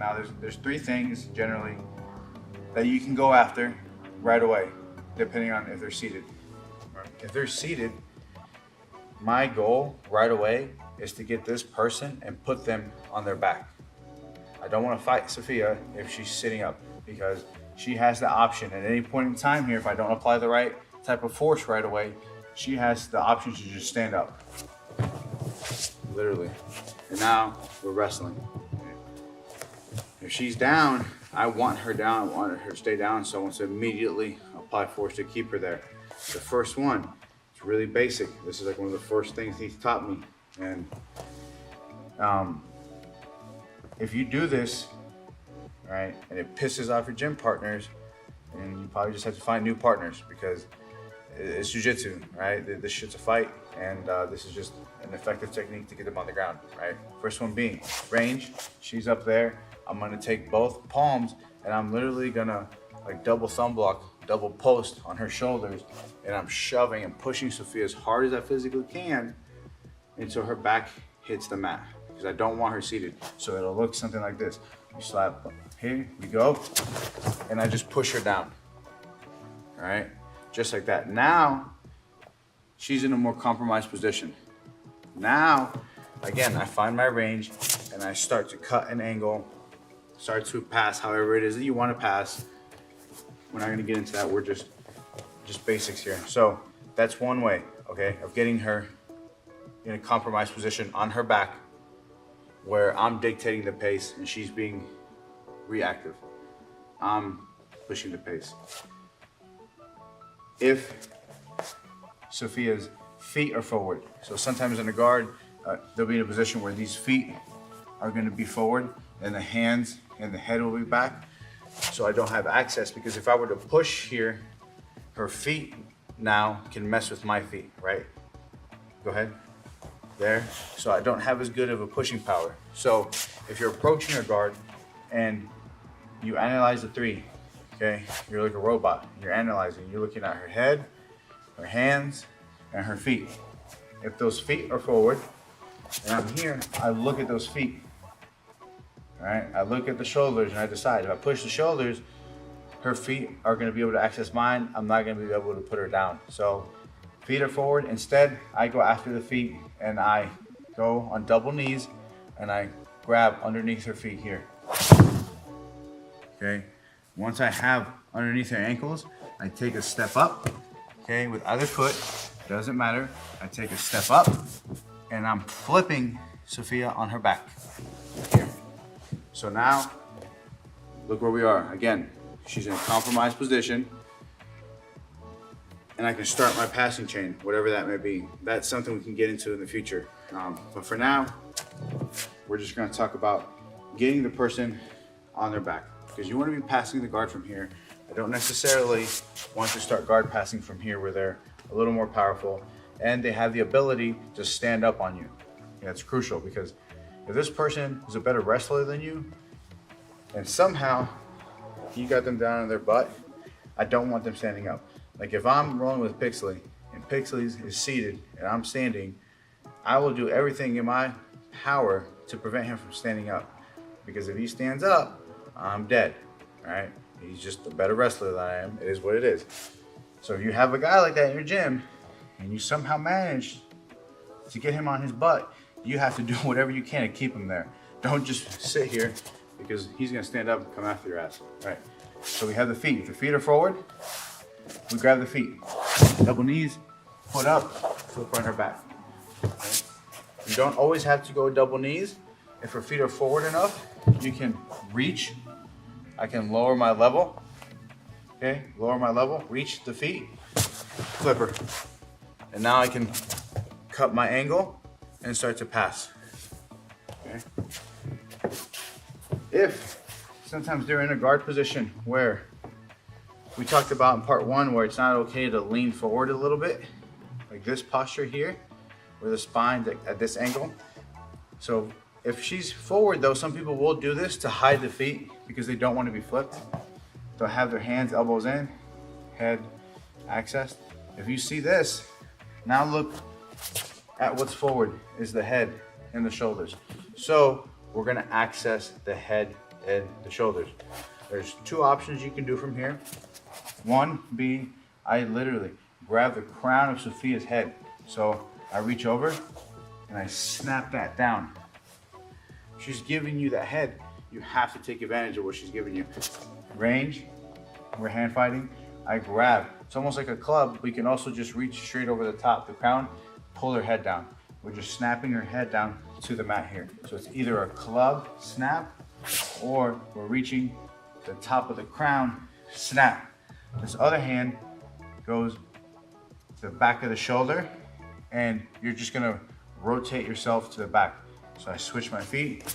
Now there's three things generally that you can go after right away, depending on if they're seated. If they're seated, my goal right away is to get this person and put them on their back. I don't want to fight Sophia if she's sitting up, because she has the option at any point in time here, if I don't apply the right type of force right away, she has the option to just stand up. Literally. And now we're wrestling. If she's down, I want her down, I want her to stay down, so I want to immediately apply force to keep her there. The first one, it's really basic. This is like one of the first things Heath taught me. And if you do this, right, and it pisses off your gym partners, and you probably just have to find new partners, because it's Jiu Jitsu, right? This shit's a fight, and this is just an effective technique to get them on the ground, right? First one being range. She's up there. I'm gonna take both palms, and I'm literally gonna like double thumb block, double post on her shoulders, and I'm shoving and pushing Sophia as hard as I physically can until her back hits the mat, because I don't want her seated. So it'll look something like this. You slap, here we go, and I just push her down, all right? Just like that. Now, she's in a more compromised position. Now, again, I find my range, and I start to cut an angle, start to pass however it is that you want to pass. We're not gonna get into that, we're just basics here. So that's one way, okay, of getting her in a compromised position on her back, where I'm dictating the pace and she's being reactive. I'm pushing the pace. If Sophia's feet are forward, so sometimes in a guard, they'll be in a position where these feet are gonna be forward and the hands and the head will be back. So I don't have access, because if I were to push here, her feet now can mess with my feet, right? Go ahead. There. So I don't have as good of a pushing power. So if you're approaching a guard and you analyze the three, okay? You're like a robot. You're analyzing. You're looking at her head, her hands, and her feet. If those feet are forward and I'm here, I look at those feet. All right? I look at the shoulders and I decide if I push the shoulders, her feet are going to be able to access mine. I'm not going to be able to put her down. So feet are forward. Instead, I go after the feet and I go on double knees and I grab underneath her feet here. Okay. Once I have underneath her ankles, I take a step up. Okay, with either foot, doesn't matter. I take a step up and I'm flipping Sophia on her back here. So now, look where we are. Again, she's in a compromised position, and I can start my passing chain, whatever that may be. That's something we can get into in the future. But for now, we're just gonna talk about getting the person on their back, because you wanna be passing the guard from here. I don't necessarily want to start guard passing from here, where they're a little more powerful and they have the ability to stand up on you. And that's crucial, because if this person is a better wrestler than you and somehow you got them down on their butt, I don't want them standing up. Like if I'm rolling with Pixley and Pixley is seated and I'm standing, I will do everything in my power to prevent him from standing up. Because if he stands up, I'm dead, all right? He's just a better wrestler than I am. It is what it is. So if you have a guy like that in your gym and you somehow manage to get him on his butt, you have to do whatever you can to keep him there. Don't just sit here, because he's gonna stand up and come after your ass, right? So we have the feet. If the feet are forward, we grab the feet. Double knees, foot up, flip on her back. Okay? You don't always have to go double knees. If her feet are forward enough, you can reach. I can lower my level, okay? Lower my level, reach the feet, flip her. And now I can cut my angle and start to pass, okay? If sometimes they're in a guard position where we talked about in part one, where it's not okay to lean forward a little bit, like this posture here, where the spine's at this angle. So if she's forward though, some people will do this to hide the feet because they don't want to be flipped. They'll have their hands, elbows in, head accessed. If you see this, now look at what's forward is the head and the shoulders. So we're gonna access the head and the shoulders. There's two options you can do from here. One being, I literally grab the crown of Sophia's head. So I reach over and I snap that down. She's giving you that head. You have to take advantage of what she's giving you. Range, we're hand fighting. I grab. It's almost like a club. We can also just reach straight over the top, the crown, pull her head down. We're just snapping her head down to the mat here. So it's either a club snap or we're reaching the top of the crown, snap. This other hand goes to the back of the shoulder and you're just gonna rotate yourself to the back. So I switch my feet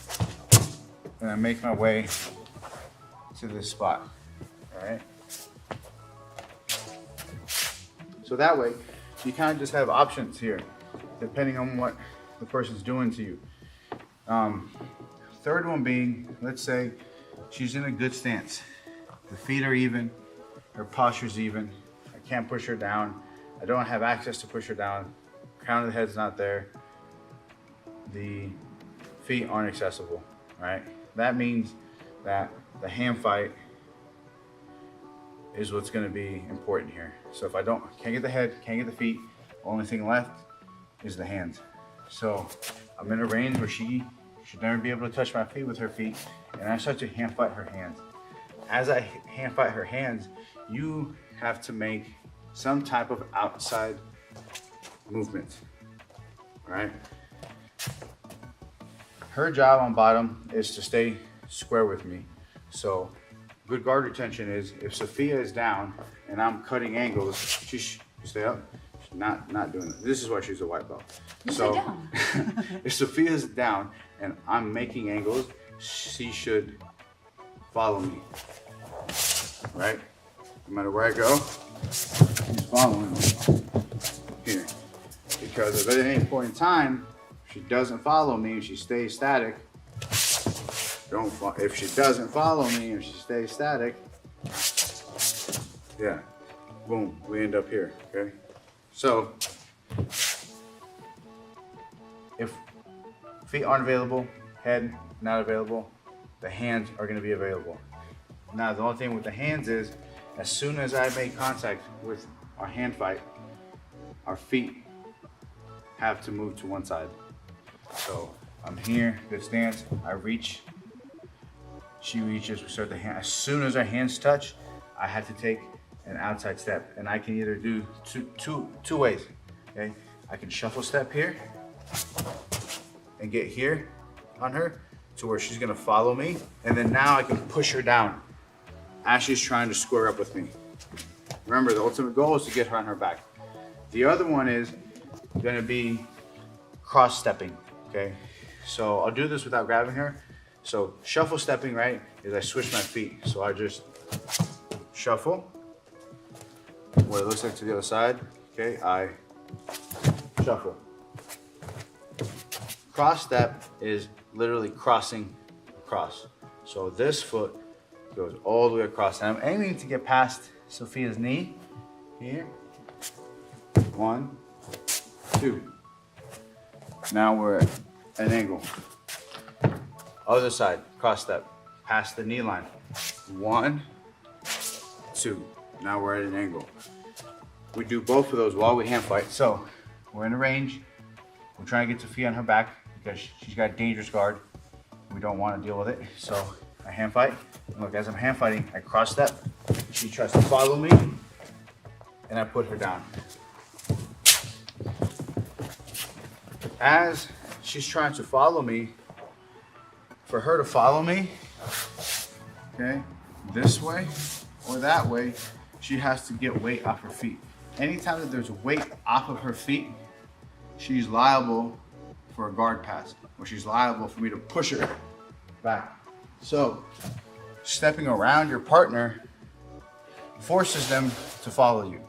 and I make my way to this spot, all right? So that way, you kind of just have options here, depending on what the person's doing to you. Third one being, let's say she's in a good stance. The feet are even, her posture's even. I can't push her down. I don't have access to push her down. Crown of the head's not there. The feet aren't accessible, right? That means that the hand fight is what's gonna be important here. So if I can't get the head, can't get the feet, only thing left is the hands. So I'm in a range where she should never be able to touch my feet with her feet, and I start to hand fight her hands. As I hand fight her hands, you have to make some type of outside movement, right? Her job on bottom is to stay square with me. So good guard retention is if Sophia is down and I'm cutting angles, she stay up. She's not doing it. This is why she's a white belt. So if Sophia is down and I'm making angles, she should follow me, right? No matter where I go, she's following me here. Because if at any point in time, she doesn't follow me and she stays static, if she doesn't follow me and she stays static, yeah, boom, we end up here, okay? So, if feet aren't available, head not available, the hands are gonna be available. Now, the only thing with the hands is, as soon as I make contact with our hand fight, our feet have to move to one side. So I'm here, good stance, I reach, she reaches, we start the hand. As soon as our hands touch, I have to take an outside step, and I can either do two ways, okay? I can shuffle step here and get here on her to where she's gonna follow me, and then now I can push her down as she's trying to square up with me. Remember, the ultimate goal is to get her on her back. The other one is gonna be cross stepping, okay? So I'll do this without grabbing her. So shuffle stepping, right, is I switch my feet. So I just shuffle, what it looks like to the other side, okay? I shuffle. Cross step is literally crossing across. So this foot goes all the way across. And I'm aiming to get past Sophia's knee here. 1, 2. Now we're at an angle. Other side, cross step, past the knee line. 1, 2. Now we're at an angle. We do both of those while we hand fight. So we're in a range. We're trying to get Sophia on her back because she's got a dangerous guard. We don't want to deal with it. So I hand fight. And look, as I'm hand fighting, I cross step. She tries to follow me, and I put her down. As she's trying to follow me, for her to follow me, okay, this way or that way, she has to get weight off her feet. Anytime that there's weight off of her feet, she's liable for a guard pass, or she's liable for me to push her back. So, stepping around your partner forces them to follow you.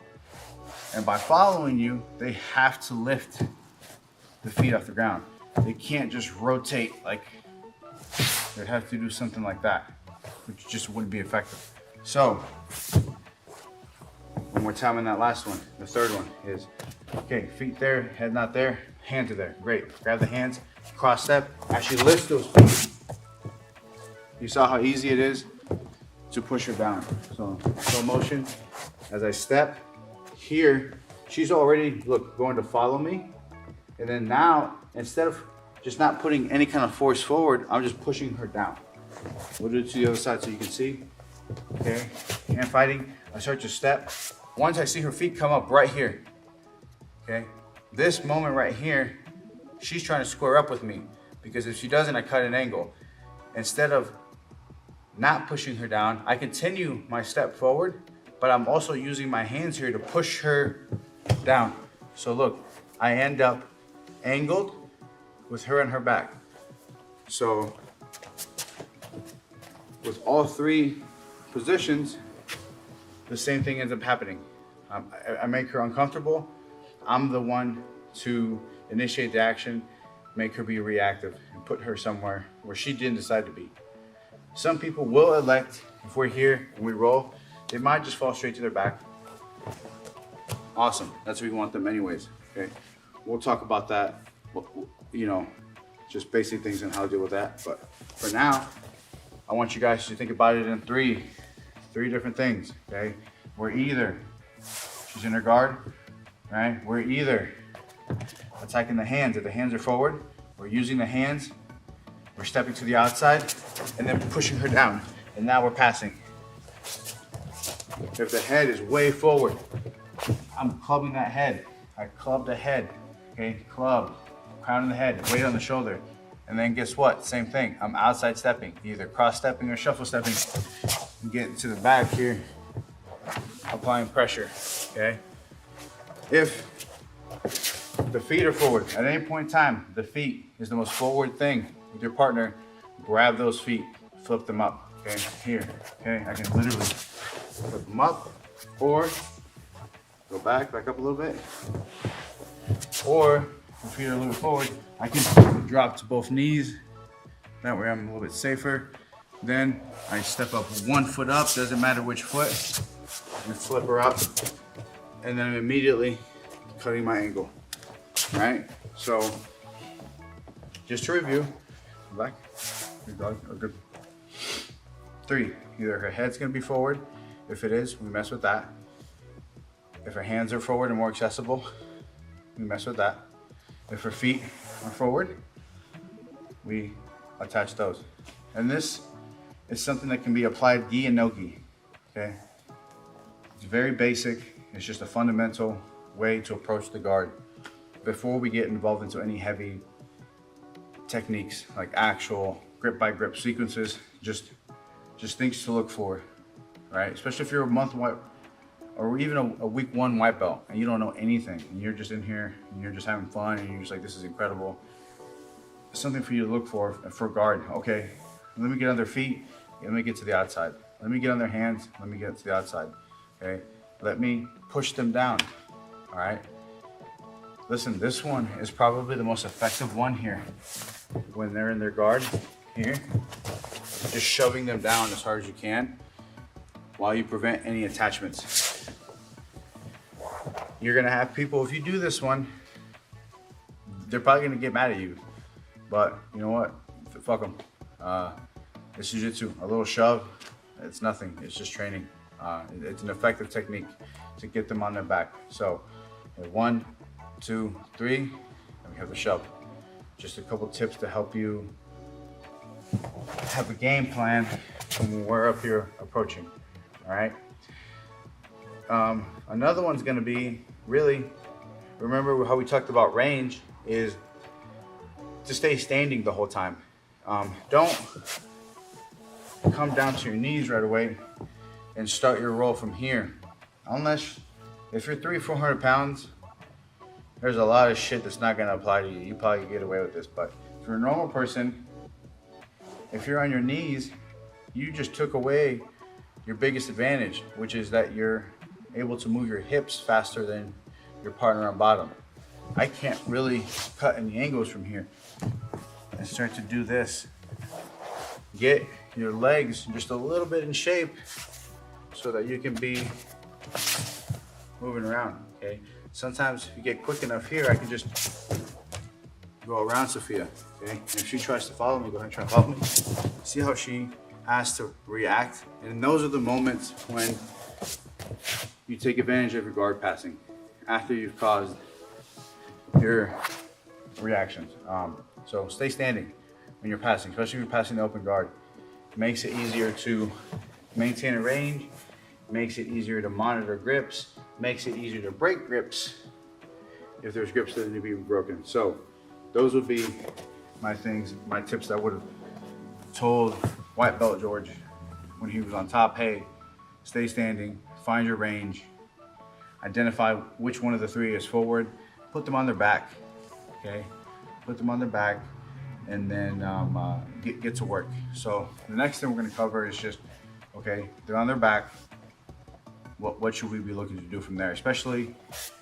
And by following you, they have to lift the feet off the ground. They can't just rotate like, they'd have to do something like that, which just wouldn't be effective. So, one more time on that last one. The third one is, okay, feet there, head not there, hands are there. Great. Grab the hands, cross step, actually lift those feet. You saw how easy it is to push her down. So slow motion, as I step here, she's already, look, going to follow me. And then now, instead of just not putting any kind of force forward, I'm just pushing her down. We'll do it to the other side so you can see. Okay, hand fighting, I start to step. Once I see her feet come up right here, okay, this moment right here, she's trying to square up with me, because if she doesn't, I cut an angle. Instead of not pushing her down, I continue my step forward, but I'm also using my hands here to push her down. So look, I end up angled with her on her back. So with all three positions, the same thing ends up happening. I make her uncomfortable. I'm the one to initiate the action, make her be reactive, and put her somewhere where she didn't decide to be. Some people will elect, if we're here and we roll, they might just fall straight to their back. Awesome, that's what we want them anyways, okay? We'll talk about that, you know, just basic things and how to deal with that. But for now, I want you guys to think about it in three different things, okay? We're either, she's in her guard, right? We're either attacking the hands. If the hands are forward, we're using the hands, we're stepping to the outside, and then pushing her down. And now we're passing. If the head is way forward, I'm clubbing that head. I club the head, okay? Club, crown of the head, weight on the shoulder. And then guess what? Same thing, I'm outside stepping, either cross stepping or shuffle stepping. Get to the back here, applying pressure, okay? If the feet are forward, at any point in time, the feet is the most forward thing with your partner. Grab those feet, flip them up, okay? Here, okay? I can literally flip them up, or go back up a little bit. Or if the feet are a little forward, I can drop to both knees. That way I'm a little bit safer. Then I step up 1 foot up, doesn't matter which foot. And flip her up, and then I'm immediately cutting my angle, right? So just to review, back, good dog, or good. 3, either her head's gonna be forward. If it is, we mess with that. If her hands are forward and more accessible, we mess with that. If her feet are forward, we attach those. And this is something that can be applied gi and no gi, okay? It's very basic. It's just a fundamental way to approach the guard before we get involved into any heavy techniques like actual grip by grip sequences. Just things to look for, right? Especially if you're a month white or even a week 1 white belt and you don't know anything and you're just in here and you're just having fun and you're just like, this is incredible. Something for you to look for guard. Okay, let me get on their feet, let me get to the outside. Let me get on their hands, let me get to the outside. Okay, let me push them down, all right? Listen, this one is probably the most effective one here. When they're in their guard, here, just shoving them down as hard as you can while you prevent any attachments. You're gonna have people, if you do this one, they're probably gonna get mad at you. But you know what? Fuck them. It's Jiu Jitsu. A little shove, it's nothing. It's just training. It's an effective technique to get them on their back. So 1, 2, 3, and we have the shove. Just a couple tips to help you have a game plan when we're up here approaching. All right. Another one's gonna be really, remember how we talked about range, is to stay standing the whole time. Don't come down to your knees right away and start your roll from here. Unless, if you're 300-400 pounds, there's a lot of shit that's not gonna apply to you. You probably can get away with this, but if you're a normal person, if you're on your knees, you just took away your biggest advantage, which is that you're able to move your hips faster than your partner on bottom. I can't really cut any angles from here. I start to do this. Get your legs just a little bit in shape so that you can be moving around, okay? Sometimes if you get quick enough here, I can just go around Sophia, okay? And if she tries to follow me, go ahead and try to follow me. See how she asked to react. And those are the moments when you take advantage of your guard passing after you've caused your reactions. So stay standing when you're passing, especially if you're passing the open guard. It makes it easier to maintain a range, makes it easier to monitor grips, makes it easier to break grips if there's grips that need to be broken. So those would be my things, my tips that I would have told white belt George when he was on top. Hey, stay standing, find your range, identify which one of the three is forward, put them on their back, okay? Put them on their back, and then get to work. So the next thing we're gonna cover is just, okay, they're on their back, what should we be looking to do from there, especially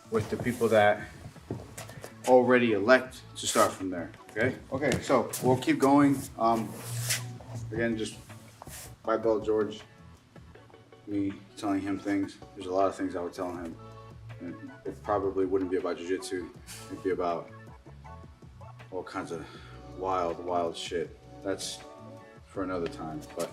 with the people that already elect to start from there, okay? Okay, so we'll keep going. Again, just white belt George, me telling him things. There's a lot of things I would tell him, and it probably wouldn't be about jiu-jitsu. It'd be about all kinds of wild shit. That's for another time. But